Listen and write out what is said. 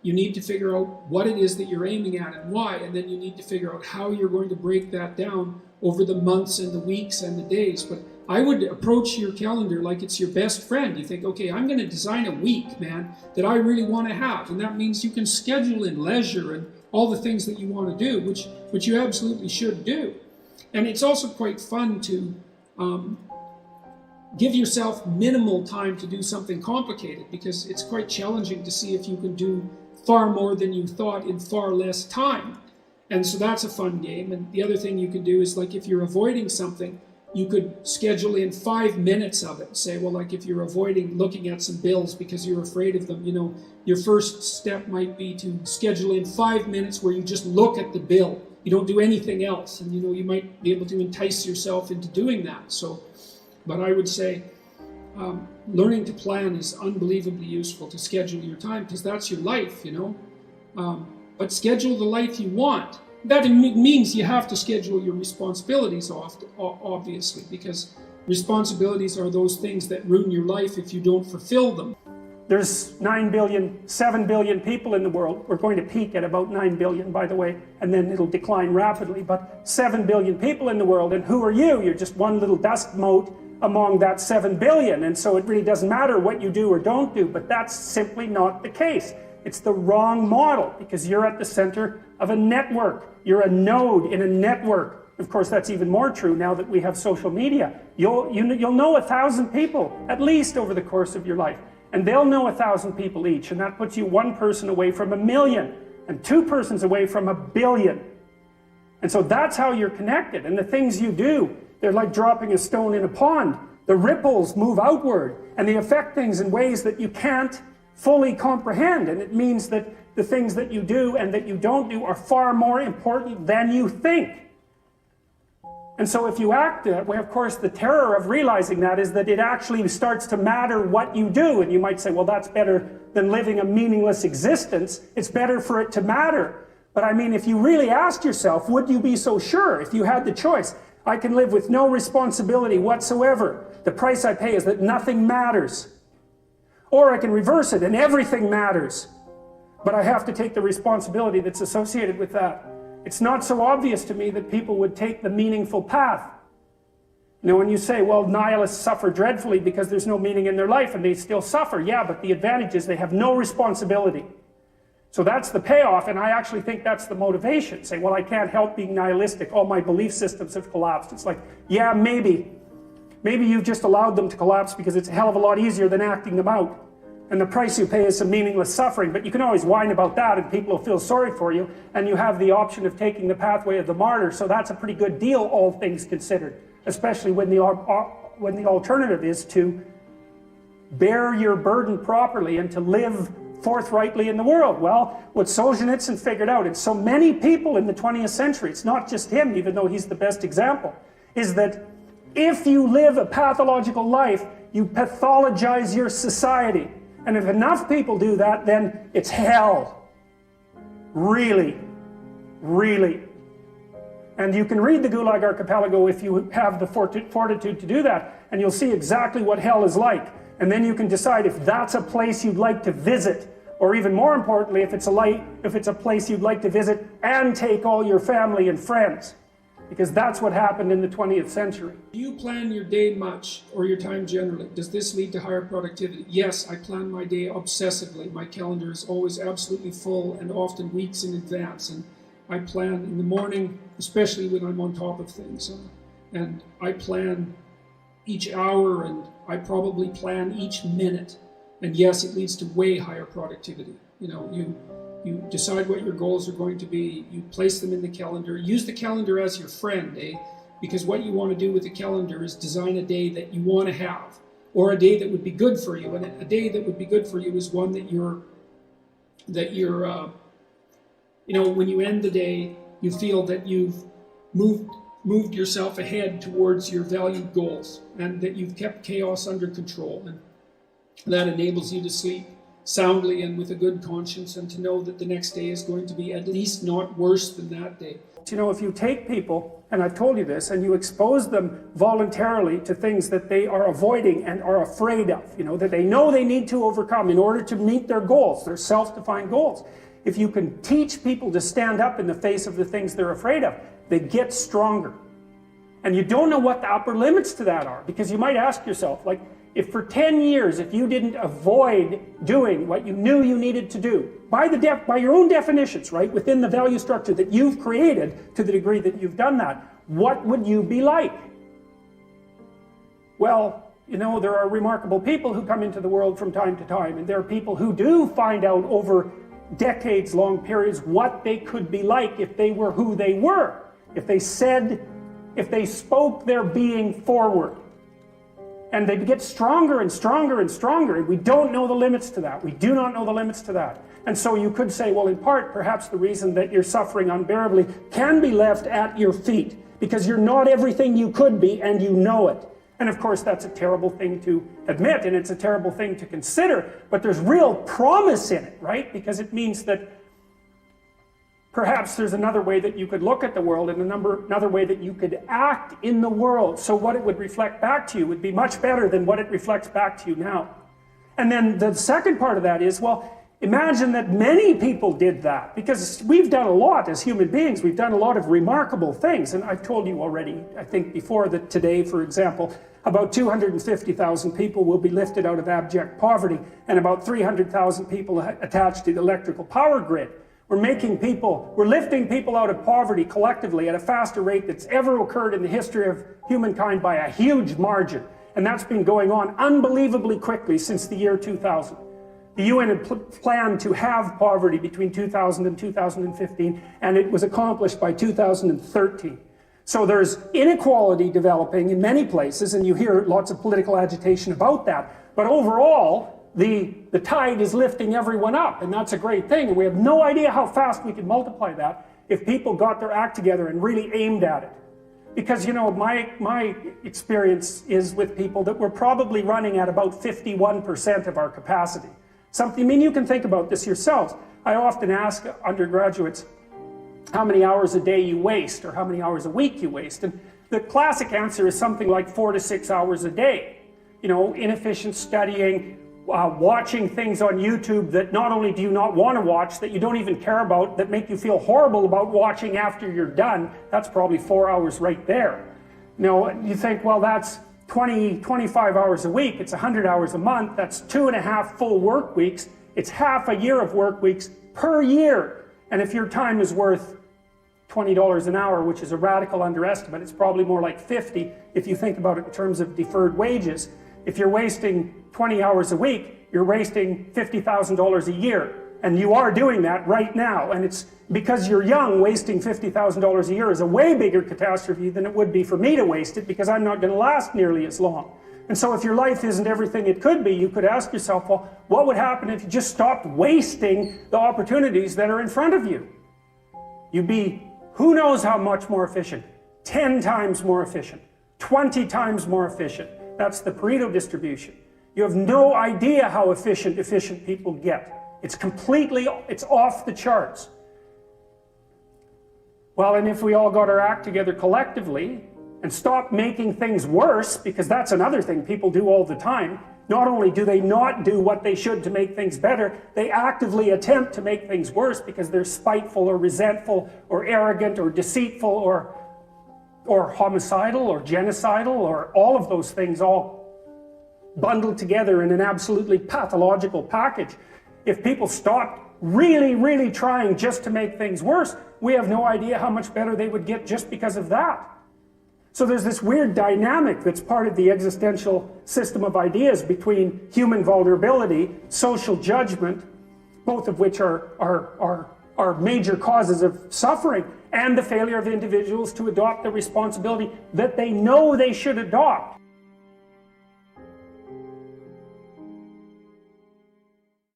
you need to figure out what it is that you're aiming at and why, and then you need to figure out how you're going to break that down over the months and the weeks and the days. But I would approach your calendar like it's your best friend. You think, okay, I'm going to design a week, man, that I really want to have. And that means you can schedule in leisure and all the things that you want to do, which you absolutely should do. And it's also quite fun to give yourself minimal time to do something complicated, because it's quite challenging to see if you can do far more than you thought in far less time. And so that's a fun game. And the other thing you can do is, like, if you're avoiding something, you could schedule in 5 minutes of it. Say, well, like if you're avoiding looking at some bills because you're afraid of them, you know, your first step might be to schedule in 5 minutes where you just look at the bill. You don't do anything else. And, you know, you might be able to entice yourself into doing that. So, but I would say learning to plan is unbelievably useful, to schedule your time, because that's your life, you know. But schedule the life you want. That means you have to schedule your responsibilities obviously, because responsibilities are those things that ruin your life if you don't fulfill them. There's 9 billion, 7 billion people in the world. We're going to peak at about 9 billion, by the way, and then it'll decline rapidly. But 7 billion people in the world, and who are you? You're just one little dust mote among that 7 billion, and so it really doesn't matter what you do or don't do, but that's simply not the case. It's the wrong model, because you're at the center of a network. You're a node in a network. Of course, that's even more true now that we have social media. You'll know 1,000 people, at least, over the course of your life. And they'll know 1,000 people each, and that puts you one person away from 1 million, and 2 persons away from 1 billion. And so that's how you're connected. And the things you do, they're like dropping a stone in a pond. The ripples move outward, and they affect things in ways that you can't fully comprehend. And it means that the things that you do and that you don't do are far more important than you think. And so if you act that way, of course, the terror of realizing that is that it actually starts to matter what you do. And you might say, well, that's better than living a meaningless existence. It's better for it to matter. But I mean, if you really asked yourself, would you be so sure if you had the choice? I can live with no responsibility whatsoever. The price I pay is that nothing matters. Or I can reverse it and everything matters. But I have to take the responsibility that's associated with that. It's not so obvious to me that people would take the meaningful path. You know, when you say, well, nihilists suffer dreadfully because there's no meaning in their life, and they still suffer. Yeah, but the advantage is they have no responsibility. So that's the payoff, and I actually think that's the motivation. Say, well, I can't help being nihilistic. All my belief systems have collapsed. It's like, yeah, maybe. Maybe you've just allowed them to collapse because it's a hell of a lot easier than acting them out. And the price you pay is some meaningless suffering, but you can always whine about that and people will feel sorry for you, and you have the option of taking the pathway of the martyr, so that's a pretty good deal, all things considered, especially when the alternative is to bear your burden properly and to live forthrightly in the world. Well, what Solzhenitsyn figured out, and so many people in the 20th century, it's not just him, even though he's the best example, is that if you live a pathological life, you pathologize your society. And if enough people do that, then it's hell. Really. Really. And you can read the Gulag Archipelago if you have the fortitude to do that, and you'll see exactly what hell is like. And then you can decide if that's a place you'd like to visit, or even more importantly, if it's a place you'd like to visit and take all your family and friends. Because that's what happened in the 20th century. Do you plan your day much, or your time generally? Does this lead to higher productivity? Yes, I plan my day obsessively. My calendar is always absolutely full, and often weeks in advance. And I plan in the morning, especially when I'm on top of things. And I plan each hour, and I probably plan each minute. And yes, it leads to way higher productivity. You know, you decide what your goals are going to be, you place them in the calendar, use the calendar as your friend, because what you want to do with the calendar is design a day that you want to have, or a day that would be good for you. And a day that would be good for you is one that you're you know, when you end the day, you feel that you've moved yourself ahead towards your valued goals, and that you've kept chaos under control, and that enables you to sleep soundly and with a good conscience, and to know that the next day is going to be at least not worse than that day. You know, if you take people, and I've told you this, and you expose them voluntarily to things that they are avoiding and are afraid of, you know, that they know they need to overcome in order to meet their goals, their self-defined goals. If you can teach people to stand up in the face of the things they're afraid of, they get stronger. And you don't know what the upper limits to that are, because you might ask yourself, like, if for 10 years, if you didn't avoid doing what you knew you needed to do, by your own definitions, right, within the value structure that you've created to the degree that you've done that, what would you be like? Well, you know, there are remarkable people who come into the world from time to time, and there are people who do find out over decades-long periods what they could be like if they were who they were, if they spoke their being forward. And they get stronger and stronger and stronger, and we don't know the limits to that. We do not know the limits to that. And so you could say, well, in part, perhaps the reason that you're suffering unbearably can be left at your feet, because you're not everything you could be, and you know it. And of course, that's a terrible thing to admit, and it's a terrible thing to consider, but there's real promise in it, right? Because it means that perhaps there's another way that you could look at the world, and another way that you could act in the world, so what it would reflect back to you would be much better than what it reflects back to you now. And then the second part of that is, well, imagine that many people did that, because we've done a lot as human beings. We've done a lot of remarkable things, and I've told you already, I think before, that today, for example, about 250,000 people will be lifted out of abject poverty, and about 300,000 people attached to the electrical power grid. We're lifting people out of poverty collectively at a faster rate that's ever occurred in the history of humankind by a huge margin. And that's been going on unbelievably quickly since the year 2000. The UN had planned to have poverty between 2000 and 2015, and it was accomplished by 2013. So there's inequality developing in many places, and you hear lots of political agitation about that. But overall, the tide is lifting everyone up, and that's a great thing. And we have no idea how fast we could multiply that if people got their act together and really aimed at it. Because, you know, my experience is with people that we're probably running at about 51% of our capacity. I mean, you can think about this yourselves. I often ask undergraduates how many hours a day you waste, or how many hours a week you waste. And the classic answer is something like 4 to 6 hours a day. You know, inefficient studying, watching things on YouTube that not only do you not want to watch, that you don't even care about, that make you feel horrible about watching after you're done. That's probably 4 hours right there. You know, you think, well, that's 25 hours a week, it's 100 hours a month, that's 2.5 full work weeks, it's half a year of work weeks per year. And if your time is worth $20 an hour, which is a radical underestimate, it's probably more like 50 if you think about it in terms of deferred wages. If you're wasting 20 hours a week, you're wasting $50,000 a year. And you are doing that right now. And it's because you're young, wasting $50,000 a year is a way bigger catastrophe than it would be for me to waste it, because I'm not going to last nearly as long. And so if your life isn't everything it could be, you could ask yourself, well, what would happen if you just stopped wasting the opportunities that are in front of you? You'd be, who knows how much more efficient? 10 times more efficient, 20 times more efficient. That's the Pareto distribution. You have no idea how efficient people get. It's off the charts. Well, and if we all got our act together collectively and stopped making things worse, because that's another thing people do all the time, not only do they not do what they should to make things better, they actively attempt to make things worse because they're spiteful or resentful or arrogant or deceitful or homicidal or genocidal, or all of those things all bundled together in an absolutely pathological package. If people stopped really, really trying just to make things worse, we have no idea how much better they would get just because of that. So there's this weird dynamic that's part of the existential system of ideas between human vulnerability, social judgment, both of which are major causes of suffering, and the failure of individuals to adopt the responsibility that they know they should adopt.